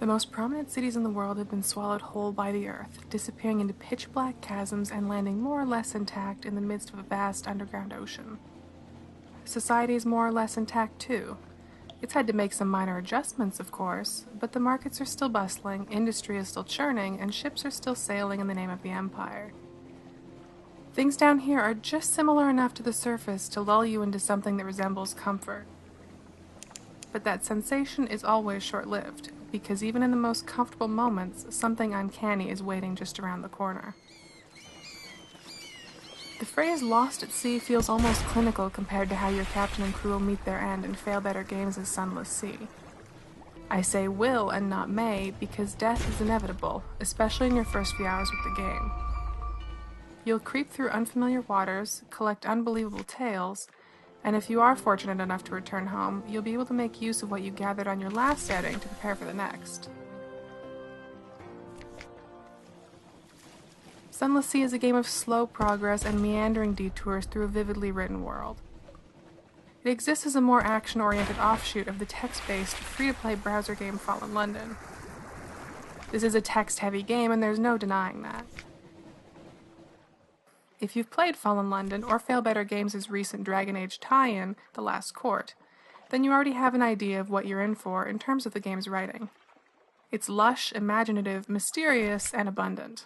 The most prominent cities in the world have been swallowed whole by the earth, disappearing into pitch-black chasms and landing more or less intact in the midst of a vast underground ocean. Society is more or less intact too. It's had to make some minor adjustments, of course, but the markets are still bustling, industry is still churning, and ships are still sailing in the name of the empire. Things down here are just similar enough to the surface to lull you into something that resembles comfort. But that sensation is always short-lived, because even in the most comfortable moments, something uncanny is waiting just around the corner. The phrase "lost at sea" feels almost clinical compared to how your captain and crew will meet their end in fail better games as Sunless Sea. I say will and not may because death is inevitable, especially in your first few hours with the game. You'll creep through unfamiliar waters, collect unbelievable tales, and if you are fortunate enough to return home, you'll be able to make use of what you gathered on your last outing to prepare for the next. Sunless Sea is a game of slow progress and meandering detours through a vividly written world. It exists as a more action-oriented offshoot of the text-based, free-to-play browser game Fallen London. This is a text-heavy game, and there's no denying that. If you've played Fallen London or Fail Better Games' recent Dragon Age tie-in, The Last Court, then you already have an idea of what you're in for in terms of the game's writing. It's lush, imaginative, mysterious, and abundant.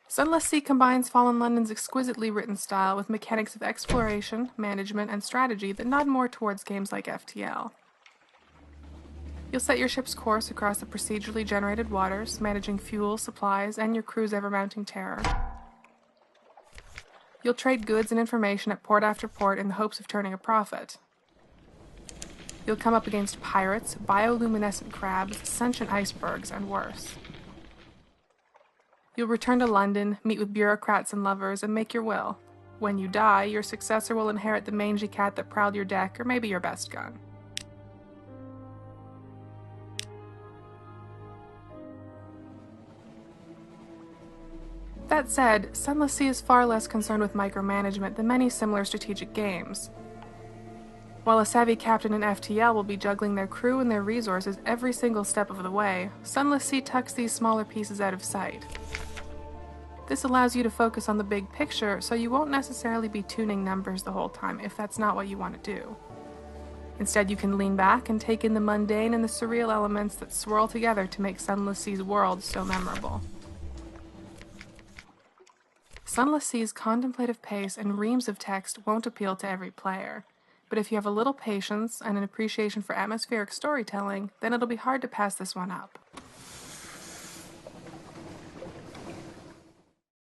Sunless Sea combines Fallen London's exquisitely written style with mechanics of exploration, management, and strategy that nod more towards games like FTL. You'll set your ship's course across the procedurally generated waters, managing fuel, supplies, and your crew's ever-mounting terror. You'll trade goods and information at port after port in the hopes of turning a profit. You'll come up against pirates, bioluminescent crabs, sentient icebergs, and worse. You'll return to London, meet with bureaucrats and lovers, and make your will. When you die, your successor will inherit the mangy cat that prowled your deck, or maybe your best gun. That said, Sunless Sea is far less concerned with micromanagement than many similar strategic games. While a savvy captain in FTL will be juggling their crew and their resources every single step of the way, Sunless Sea tucks these smaller pieces out of sight. This allows you to focus on the big picture, so you won't necessarily be tuning numbers the whole time if that's not what you want to do. Instead, you can lean back and take in the mundane and the surreal elements that swirl together to make Sunless Sea's world so memorable. Sunless Sea's contemplative pace and reams of text won't appeal to every player, but if you have a little patience and an appreciation for atmospheric storytelling, then it'll be hard to pass this one up.